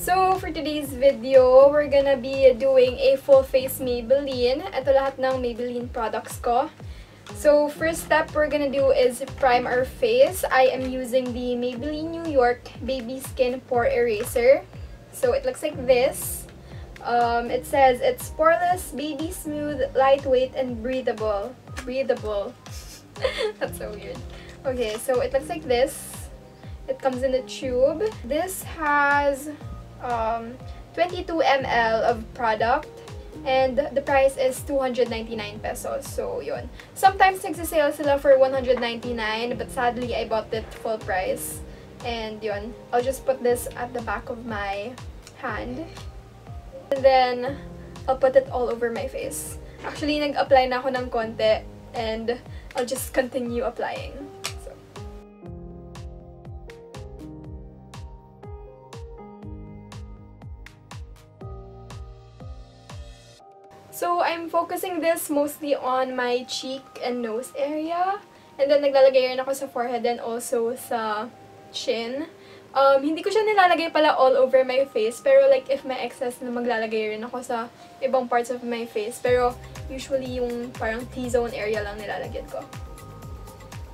So, for today's video, we're gonna be doing a full face Maybelline. Ito lahat ng Maybelline products ko. So, first step we're gonna do is prime our face. I am using the Maybelline New York Baby Skin Pore Eraser. So, it looks like this. It says it's poreless, baby smooth, lightweight, and breathable. Breathable. That's so weird. Okay, so it looks like this. It comes in a tube. This has 22 ml of product. And the price is 299 pesos. So, yun. Sometimes nagsisale sila for 199, but sadly, I bought it full price. And yun. I'll just put this at the back of my hand. And then, I'll put it all over my face. Actually, nag-apply na ako ng konti. And I'll just continue applying. So, I'm focusing this mostly on my cheek and nose area. And then, naglalagay rin ako sa forehead and also sa chin. Hindi ko siya nilalagay pala all over my face. Pero, like, if may excess na maglalagay rin ako sa ibang parts of my face. Pero, usually, yung parang T-zone area lang nilalagyan ko.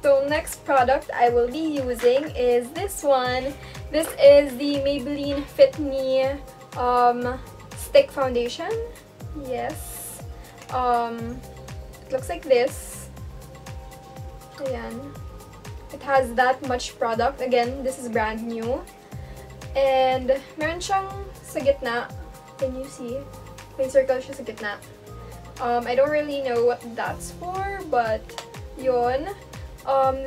So, next product I will be using is this one. This is the Maybelline Fit Me Stick Foundation. Yes. It looks like this. Ayan. It has that much product. Again, this is brand new. And meron siyang sa gitna. Can you see? May circle siya sa gitna. I don't really know what that's for, but yun.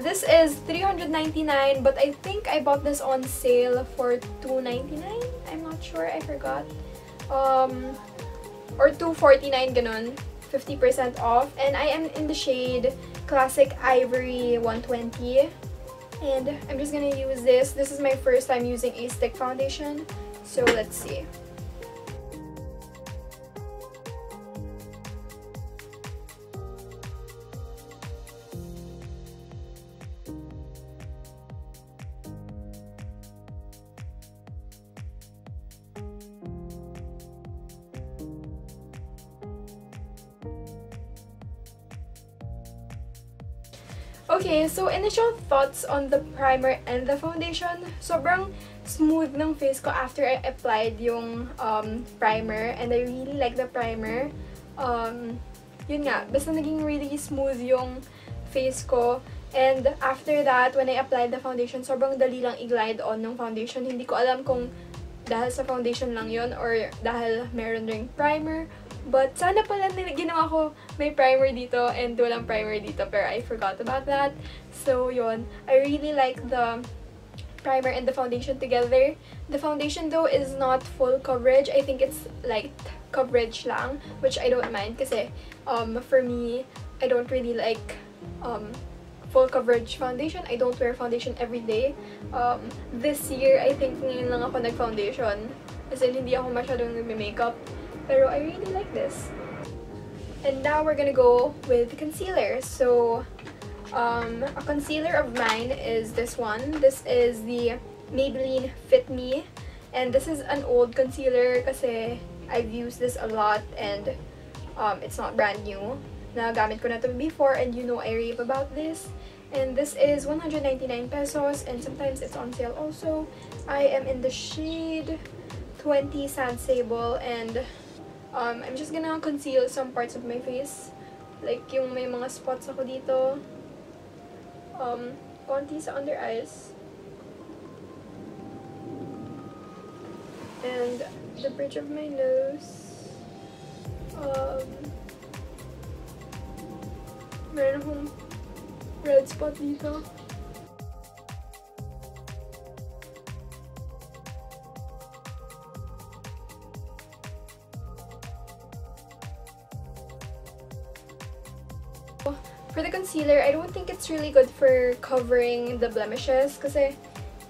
This is 399, but I think I bought this on sale for 299. I'm not sure. I forgot. Or 249 ganun. 50% off. And I am in the shade Classic Ivory 120. And I'm just gonna use this. This is my first time using a stick foundation. So let's see. Okay, so initial thoughts on the primer and the foundation. Sobrang smooth ng face ko after I applied yung primer, and I really like the primer. Yun nga, basta naging really smooth yung face ko. And after that, when I applied the foundation, sobrang dali lang i-glide on ng foundation. Hindi ko alam kung dahil sa foundation lang yun or dahil meron ring primer. But sana pala ginawa ko may primer dito and walang primer dito, pero I forgot about that. So, yun. I really like the primer and the foundation together. The foundation though is not full coverage. I think it's light coverage lang, which I don't mind kasi for me, I don't really like full coverage foundation. I don't wear foundation every day. This year, I think ngayon lang ako nag-foundation kasi hindi ako masyadong nagme-makeup. Pero I really like this. And now we're gonna go with concealer. So, a concealer of mine is this one. This is the Maybelline Fit Me. And this is an old concealer kasi I've used this a lot and it's not brand new. Nagamit ko na ito before and you know I rave about this. And this is 199 pesos and sometimes it's on sale also. I am in the shade 20 Sand Sable and I'm just gonna conceal some parts of my face. Like, yung may mga spots ako dito. Konti sa under eyes. And the bridge of my nose. Meron akong red spot dito. For the concealer, I don't think it's really good for covering the blemishes kasi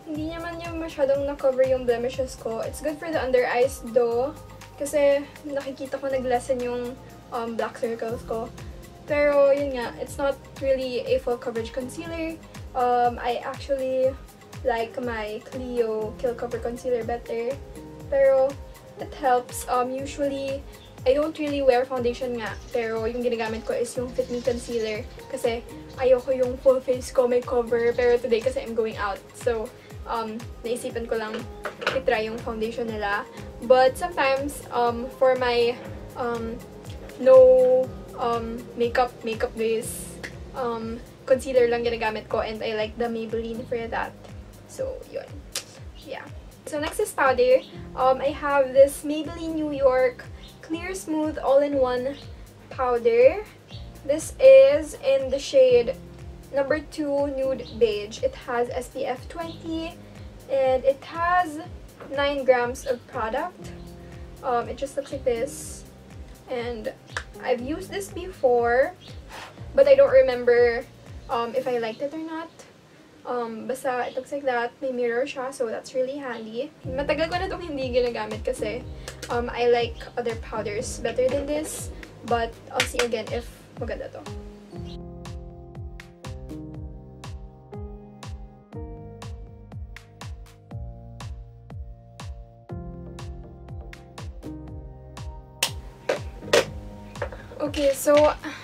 hindi naman yung masyadong na-cover yung blemishes ko. It's good for the under eyes though kasi nakikita ko nag-lessen yung black circles ko. Pero yun nga, it's not really a full coverage concealer. I actually like my Clio Kill Cover Concealer better. Pero, it helps. Usually, I don't really wear foundation nga. Pero, yung ginagamit ko is yung Fit Me Concealer. Kasi, ayoko yung full face ko may cover. Pero today, kasi I'm going out. So, naisipan ko lang i-try yung foundation nila. But, sometimes, for my no makeup days, concealer lang ginagamit ko. And I like the Maybelline for that. So, yun. Yeah. So, next is powder. I have this Maybelline New York Clear Smooth All-in-One powder. This is in the shade number 2 Nude Beige. It has SPF 20 and it has 9 grams of product. It just looks like this. And I've used this before, but I don't remember if I liked it or not. Basta, it looks like that. May mirror siya, so that's really handy. Matagal ko na itong hindi ginagamit kasi I like other powders better than this. But, I'll see again if maganda to. Okay, so,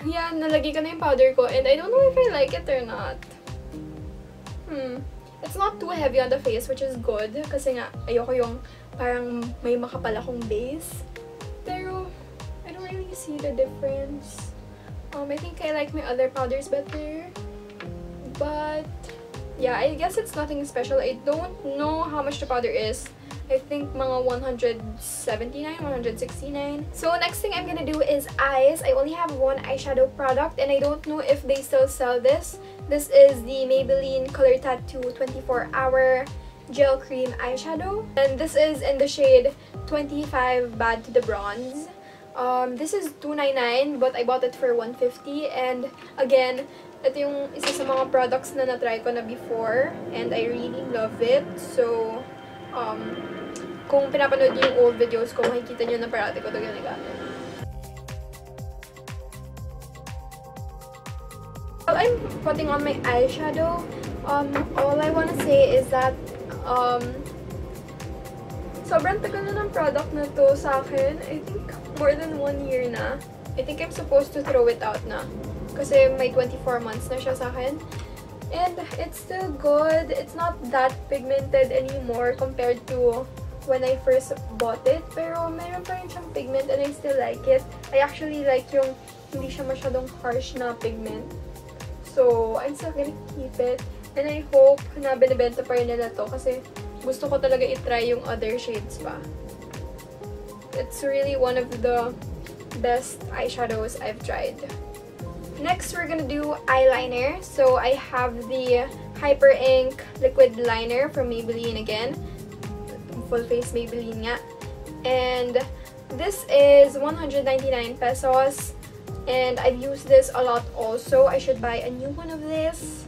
yeah, nalagay ko na yung powder ko and I don't know if I like it or not. It's not too heavy on the face, which is good. Kasi nga, ayoko yung parang may makapal akong base. Pero, I don't really see the difference. I think I like my other powders better. But, yeah, I guess it's nothing special. I don't know how much the powder is. I think mga 179, 169. So, next thing I'm gonna do is eyes. I only have one eyeshadow product and I don't know if they still sell this. This is the Maybelline Color Tattoo 24-Hour Gel Cream Eyeshadow. And this is in the shade 25 Bad to the Bronze. This is $2.99 but I bought it for $1.50. And again, ito yung isa sa mga products na na-try ko na before. And I really love it. So, kung pinapanood niyo yung old videos ko, makikita niyo na parati ko ito ginagamit. While I'm putting on my eyeshadow, all I want to say is that sobrang tagal na ng product na to sa akin. I think more than 1 year na. I think I'm supposed to throw it out na. Kasi may 24 months na siya sa akin. And it's still good. It's not that pigmented anymore compared to when I first bought it. Pero mayroon pa rin siyang pigment and I still like it. I actually like yung hindi siya masyadong harsh na pigment. So, I'm still gonna keep it. And I hope na binibenta pa rin nila to kasi gusto ko talaga i-try yung other shades pa. It's really one of the best eyeshadows I've tried. Next, we're gonna do eyeliner. So, I have the Hyperink Liquid Liner from Maybelline again. Full face Maybelline nga. And this is 199 pesos. And I've used this a lot also. I should buy a new one of this.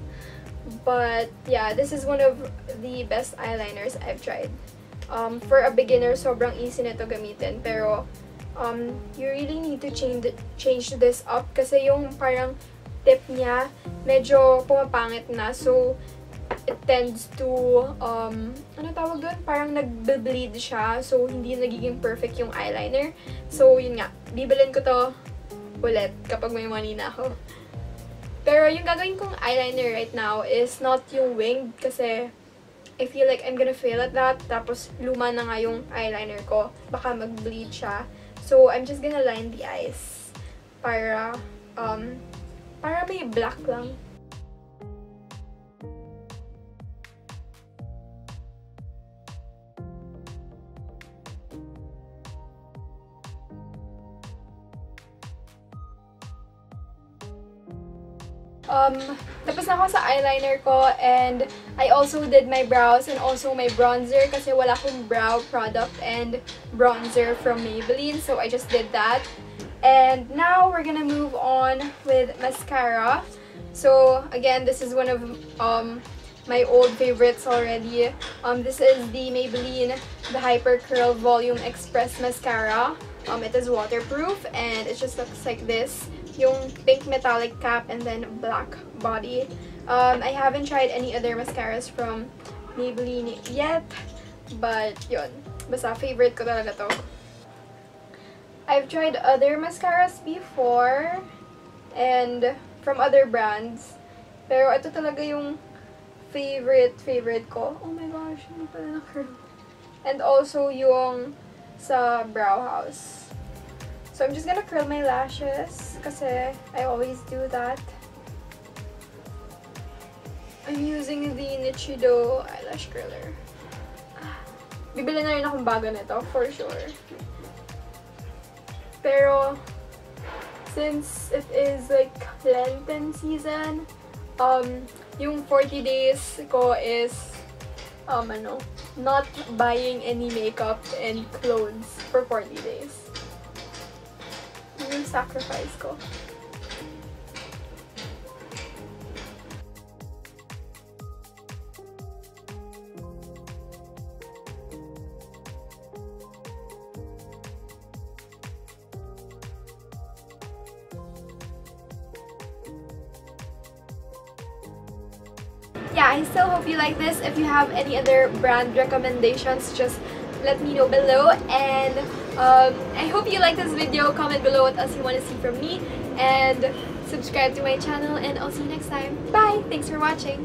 But yeah, this is one of the best eyeliners I've tried. For a beginner, sobrang easy nito gamitin. Pero you really need to change this up kasi yung parang tip niya medyo pumapangit na. So it tends to ano tawag doon? Parang nagbe-bleed siya. So hindi nagiging perfect yung eyeliner. So yun nga, bibilin ko to ulit kapag may money na ako. Pero yung gagawin kong eyeliner right now is not yung winged kasi I feel like I'm gonna fail at that. Tapos luma na nga yung eyeliner ko. Baka mag-bleed siya. So I'm just gonna line the eyes para may black lang. Tapos na ako sa eyeliner ko and I also did my brows and also my bronzer kasi wala akong brow product and bronzer from Maybelline, so I just did that. And now we're gonna move on with mascara. So again, this is one of my old favorites already. This is the Maybelline the Hypercurl Volume Express Mascara. It is waterproof and it just looks like this. Yung pink metallic cap and then black body. I haven't tried any other mascaras from Maybelline yet, but yun. Basta, favorite ko talaga to. I've tried other mascaras before, and from other brands. Pero ito talaga yung favorite ko. Oh my gosh, hindi pala na-curl. And also yung sa brow house. So I'm just gonna curl my lashes kasi I always do that. I'm using the Nichido eyelash curler. Bibili na rin akong bago nito, for sure. Pero, since it is like Lenten season, yung 40 days ko is, not buying any makeup and clothes for 40 days. Yung sacrifice ko. Yeah, I still hope you like this. If you have any other brand recommendations, just let me know below. And I hope you like this video. Comment below what else you want to see from me. And subscribe to my channel. And I'll see you next time. Bye! Thanks for watching.